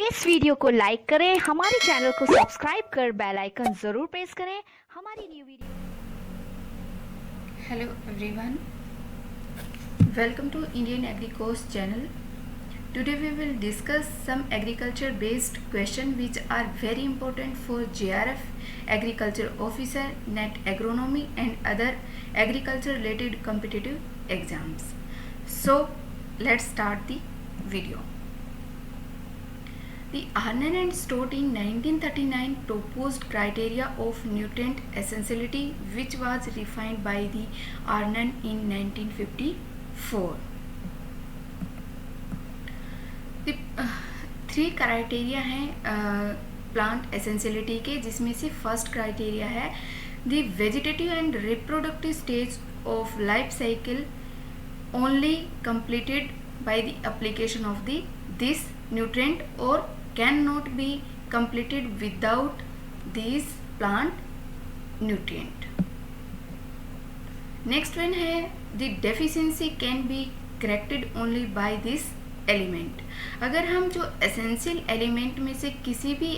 इस वीडियो को लाइक करें, हमारे चैनल को सब्सक्राइब कर बेल आइकन जरूर प्रेस करें हमारी new video. Hello everyone, welcome to Indian Agri Course channel. Today we will discuss some agriculture based questions which are very important for JRF, agriculture officer, NET agronomy and other agriculture related competitive exams. So let's start the video. The Arnon and Stott in 1939 proposed criteria of nutrient essentiality which was refined by the Arnon in 1954. The three criteria हैं plant essentiality के, जिसमें से first criteria है the vegetative and reproductive stage of life cycle only completed by the application of this nutrient or cannot be completed without this plant nutrient. Next one है the deficiency can be corrected only by this element. अगर हम जो essential element में से किसी भी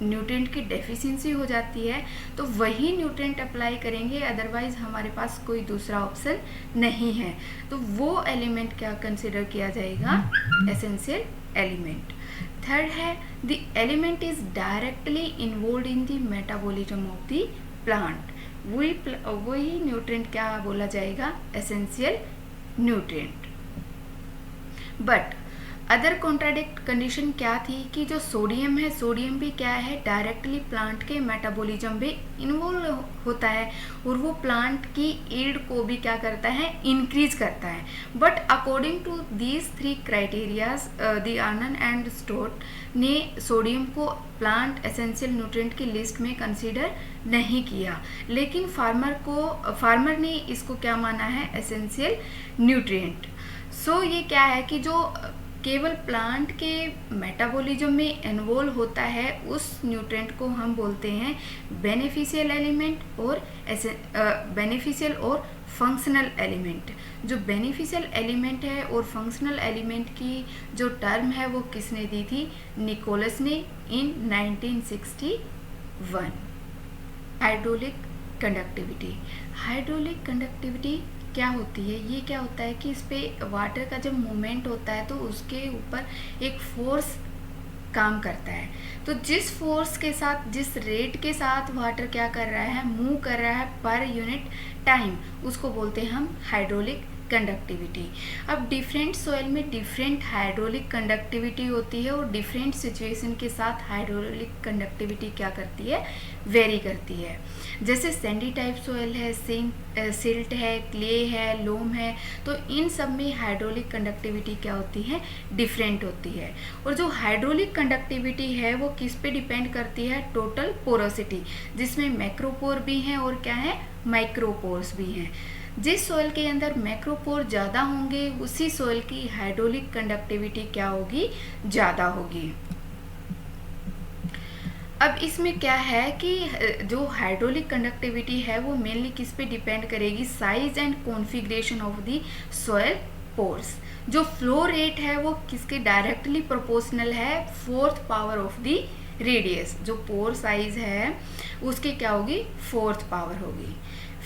nutrient की deficiency हो जाती है तो वही न्यूट्रिएंट अप्लाई करेंगे, अदरवाइज हमारे पास कोई दूसरा ऑप्शन नहीं है. तो वो एलिमेंट क्या कंसिडर किया जाएगा? Essential element. थर्ड है the element is directly involve in the metabolism of the plant. वही न्यूट्रिएंट क्या बोला जाएगा? Essential nutrient. But other contradict condition क्या थी कि जो सोडियम है, सोडियम भी क्या है? डायरेक्टली प्लांट के मेटाबॉलिज्म में इन्वॉल्व होता है और वो प्लांट की ईल्ड को भी क्या करता है? इंक्रीज करता है. But according to these three criterias the Arnon and Stout ने सोडियम को प्लांट एसेंशियल न्यूट्रिएंट की लिस्ट में कंसीडर नहीं किया, लेकिन फार्मर ने इसको क्या माना है? Essential nutrient. सो ये क्या है कि जो केवल प्लांट के मेटाबॉलिज्म में इन्वॉल्व होता है उस न्यूट्रिएंट को हम बोलते हैं बेनिफिशियल एलिमेंट और बेनिफिशियल और फंक्शनल एलिमेंट. जो बेनिफिशियल एलिमेंट है और फंक्शनल एलिमेंट की जो टर्म है वो किसने दी थी? निकोलस ने इन 1961. Hydraulic conductivity. हाइड्रोलिक कंडक्टिविटी क्या होती है? ये क्या होता है कि इस पे वाटर का जब मूवमेंट होता है तो उसके ऊपर एक फोर्स काम करता है. तो जिस फोर्स के साथ, जिस रेट के साथ वाटर क्या कर रहा है? मूव कर रहा है पर यूनिट टाइम, उसको बोलते हैं हम हाइड्रोलिक कंडक्टिविटी. अब डिफरेंट सॉइल में डिफरेंट हाइड्रोलिक कंडक्टिविटी होती है और डिफरेंट सिचुएशन के साथ हाइड्रोलिक कंडक्टिविटी क्या करती है? वेरी करती है. जैसे सैंडी टाइप सॉइल है, सिल्ट है, क्ले है, लोम है, तो इन सब में हाइड्रोलिक कंडक्टिविटी क्या होती है? डिफरेंट होती है. और जो हाइड्रोलिक कंडक्टिविटी है वो किस पे डिपेंड करती है? टोटल पोरोसिटी, जिसमें मैक्रोपोर भी हैं और क्या है? माइक्रोपोर्स भी हैं. जिस सॉइल के अंदर मैक्रोपोर ज़्यादा होंगे उसी सॉइल की हाइड्रोलिक कंडक्टिविटी क्या होगी? ज़्यादा होगी. अब इसमें क्या है कि जो हाइड्रोलिक कंडक्टिविटी है वो मेनली किस पे डिपेंड करेगी? Size and configuration of the soil pores. जो फ्लो रेट है वो किसके डायरेक्टली प्रोपोर्शनल है? Fourth power of the radius. जो पोर साइज है उसकी क्या होगी? फोर्थ पावर होगी.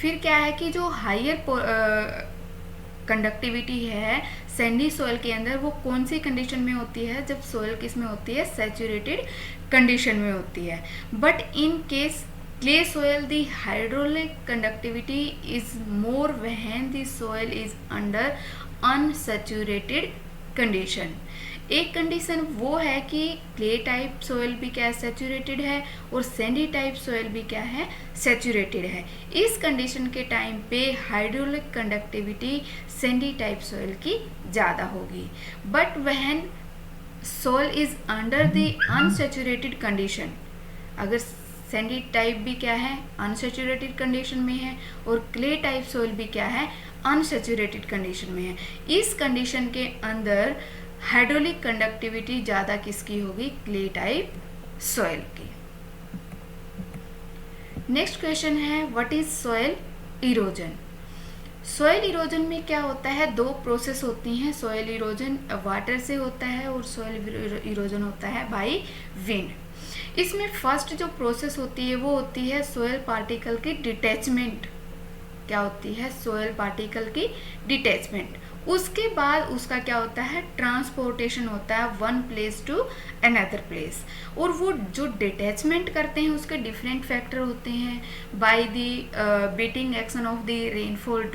फिर क्या है कि जो हायर कंडक्टिविटी है सैंडी सॉइल के अंदर वो कौन सी कंडीशन में होती है? जब सॉइल किस में होती है? सैचुरेटेड कंडीशन में होती है. But in case clay soil the hydraulic conductivity is more when the soil is under unsaturated condition. एक कंडीशन वो है कि क्ले टाइप सॉइल भी क्या सैचुरेटेड है और सैंडी टाइप सॉइल भी क्या है? सैचुरेटेड है. इस कंडीशन के टाइम पे hydraulic conductivity Sandy type soil की ज़्यादा होगी. But when soil is under the unsaturated condition, अगर सैंडी टाइप भी क्या है? अनसैचुरेटेड कंडीशन में है और क्ले टाइप सॉइल भी क्या है? अनसैचुरेटेड कंडीशन में है. इस कंडीशन के अंदर हाइड्रोलिक कंडक्टिविटी ज़्यादा किसकी होगी? क्ले टाइप सॉइल की. नेक्स्ट क्वेश्चन है what is soil erosion. Soil erosion में क्या होता है, दो प्रोसेस होती हैं। सॉइल इरोजन वाटर से होता है और सॉइल इरोजन होता है बाय विंड। इसमें फर्स्ट जो प्रोसेस होती है वो होती है सॉइल पार्टिकल की डिटैचमेंट। क्या होती है, सॉइल पार्टिकल की डिटैचमेंट। उसके बाद उसका क्या होता है, ट्रांसपोर्टेशन होता है one place to another place. और वो जो डिटैचमेंट करते हैं उसके डिफरेंट फैक्टर होते हैं। By the beating action of the rainfall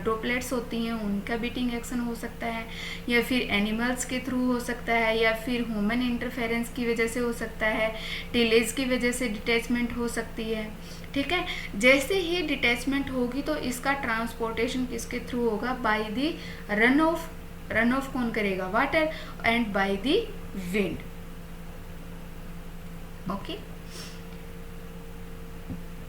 droplets होती हैं, उनका बीटिंग एक्शन हो सकता है, या फिर एनिमल्स के थ्रू हो सकता है, या फिर ह्यूमन इंटरफेरेंस की वजह से हो सकता है, टिलेज की वजह से डिटैचमेंट हो सकती है। ठीक है, जैसे ही डिटैचमेंट होगी तो इसका ट्रांसपोर्टेशन किसके थ्रू होगा, बाय द रन ऑफ कौन करेगा, water, and by the wind. Okay,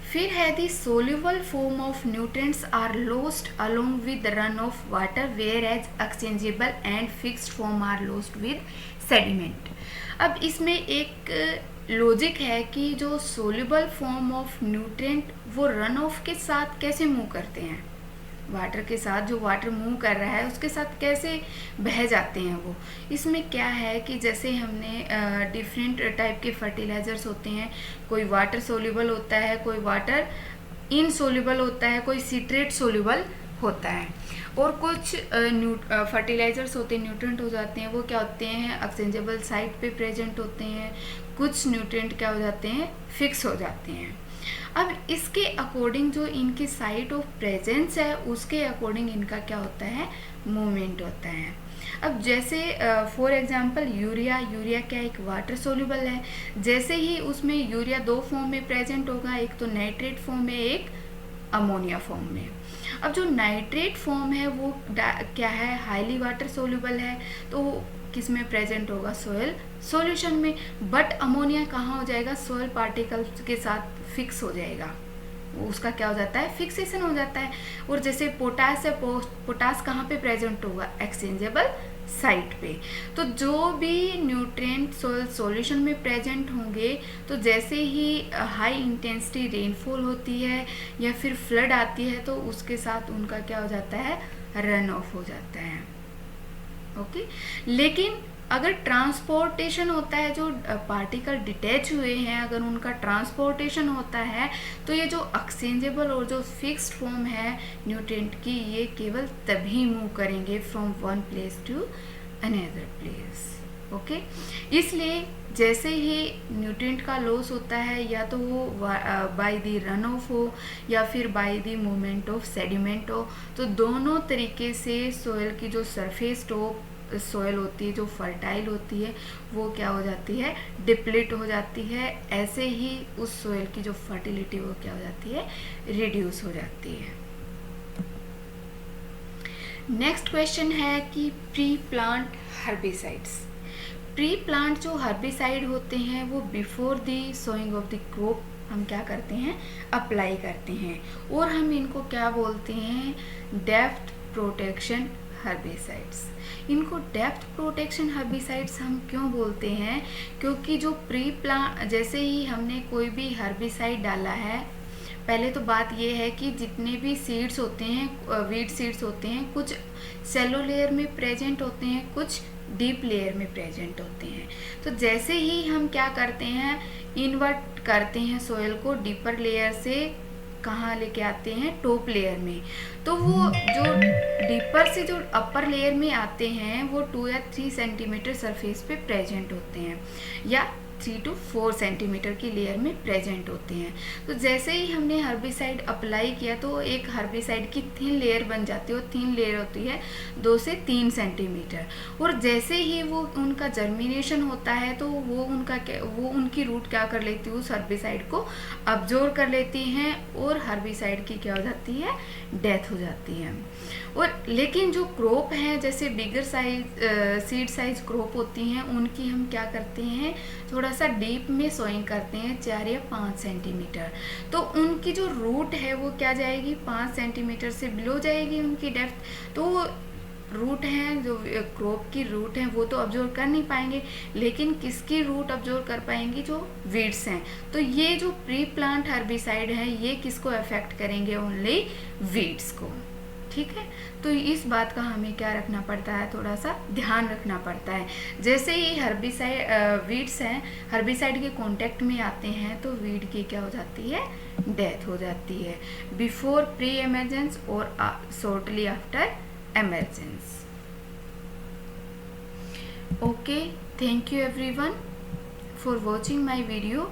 फिर है the soluble form of nutrients are lost along with run off water, whereas exchangeable and fixed form are lost with sediment. अब इसमें एक logic है कि जो सोल्यूबल फॉर्म ऑफ न्यूट्रिएंट वो run off के साथ कैसे मूव करते हैं, वाटर के साथ जो वाटर मूव कर रहा है उसके साथ कैसे बह जाते हैं वो। इसमें क्या है कि जैसे हमने डिफरेंट टाइप के फर्टिलाइजर्स होते हैं, कोई वाटर सोल्यूबल होता है, कोई वाटर इनसोल्यूबल होता है, कोई सिट्रेट सोल्यूबल होता है, और कुछ फर्टिलाइजर्स होते हैं, न्यूट्रिएंट हो जाते हैं, वो क्या होते हैं, एक्सचेंजेबल साइट पे प्रेजेंट होते हैं। कुछ न्यूट्रिएंट क्या हो जाते हैं, फिक्स हो जाते हैं। अब इसके अकॉर्डिंग जो इनकी साइट ऑफ प्रेजेंस है उसके अकॉर्डिंग इनका क्या होता है, मूवमेंट होता है। अब जैसे फॉर एग्जांपल यूरिया क्या एक वाटर सोल्यूबल है, जैसे ही उसमें यूरिया दो फॉर्म में प्रेजेंट होगा, एक तो नाइट्रेट फॉर्म में, एक अमोनिया फॉर्म में। अब जो नाइट्रेट फॉर्म है वो क्या है, हाईली वाटर सोल्यूबल है, तो किस में प्रेजेंट होगा, सॉइल सॉल्यूशन में। बट अमोनिया कहाँ हो जाएगा, सॉइल पार्टिकल्स के साथ फिक्स हो जाएगा, उसका क्या हो जाता है, फिक्सेशन हो जाता है। और जैसे पोटास है, पोटास कहाँ पे प्रेजेंट होगा, एक्सचेंजेबल साइट पे। तो जो भी न्यूट्रिएंट सॉइल सॉल्यूशन में प्रेजेंट होंगे, तो जैसे ही हाई इंटेंसिटी रेनफॉल होती है या फिर फ्लड आती है तो उसके साथ उनका क्या हो जाता है, रन ऑफ हो जाता है। ओके, लेकिन अगर ट्रांसपोर्टेशन होता है, जो पार्टिकल डिटैच हुए हैं अगर उनका ट्रांसपोर्टेशन होता है, तो ये जो एक्सचेंजेबल और जो फिक्स्ड फॉर्म है न्यूट्रिएंट की, ये केवल तभी मूव करेंगे from one place to another place. Okay, इसलिए जैसे ही न्यूट्रिएंट का लॉस होता है, या तो वो बाय द रन ऑफ हो या फिर by the movement of sediment हो, तो दोनों तरीके से सॉइल की जो सरफेस टॉप सॉइल होती है, जो फर्टाइल होती है, वो क्या हो जाती है, डिप्लीट हो जाती है। ऐसे ही उस सॉइल की जो फर्टिलिटी वो क्या हो जाती है, रिड्यूस हो जाती है। नेक्स्ट क्वेश्चन है कि pre plant herbicides. Pre plant जो हर्बिसाइड होते हैं वो before the sowing of the crop हम क्या करते हैं, अप्लाई करते हैं, और हम इनको क्या बोलते हैं, डेप्थ प्रोटेक्शन हर्बिसाइड्स। इनको डेप्थ प्रोटेक्शन हर्बिसाइड्स हम क्यों बोलते हैं, क्योंकि जो प्री प्लांट, जैसे ही हमने कोई भी हर्बिसाइड डाला है, पहले तो बात ये है कि जितने भी सीड्स होते हैं, वीड सीड्स होते हैं, कुछ सेलो लेयर में प्रेजेंट होते हैं, कुछ डीप लेयर में प्रेजेंट होते हैं। तो जैसे ही हम क्या करते हैं, इन्वर्ट करते हैं सॉइल को डीपर लेयर से कहाँ लेके आते हैं, टॉप लेयर में, तो वो जो डीपर से जो अपर लेयर में आते हैं वो 2 या 3 सेंटीमीटर सरफेस पे प्रेजेंट होते हैं, या 3 to 4 सेंटीमीटर की लेयर में प्रेजेंट होते हैं। तो जैसे ही हमने हर्बिसाइड अप्लाई किया तो एक हर्बिसाइड की थिन लेयर बन जाती है, और थिन लेयर होती है 2 से 3 सेंटीमीटर। और जैसे ही वो उनका जर्मिनेशन होता है तो वो उनकी रूट क्या कर लेती है, उस हर्बिसाइड को अब्जॉर्ब कर लेती हैं, और हर्बिसाइड की क्या हो जाती है, डेथ हो जाती है। और लेकिन जो क्रॉप है, जैसे bigger size seed size crop होती हैं, उनकी हम क्या करते हैं, थोड़ा सा डीप में सोइंग करते हैं 4 या 5 सेंटीमीटर। तो उनकी जो रूट है वो क्या जाएगी, 5 सेंटीमीटर से बिलो जाएगी उनकी डेप्थ। तो रूट हैं, जो क्रॉप की रूट हैं वो तो अब्जॉर्ब कर नहीं पाएंगे, लेकिन किसकी रूट अब्जॉर्ब कर पाएंगी, जो वीड्स हैं। तो ये जो प्री प्लांट हर्बिसाइड है ये किसको अफेक्ट करेंगे, ओनली वीड्स को। ठीक है। तो इस बात का हमें क्या रखना पड़ता है, थोड़ा सा ध्यान रखना पड़ता है। जैसे ही हर्बिसाइड वीड्स हैं हर्बिसाइड के कांटेक्ट में आते हैं तो वीड की क्या हो जाती है, डेथ हो जाती है, बिफोर प्री एमर्जेंस और shortly after emergence. Okay, thank you everyone for watching my video.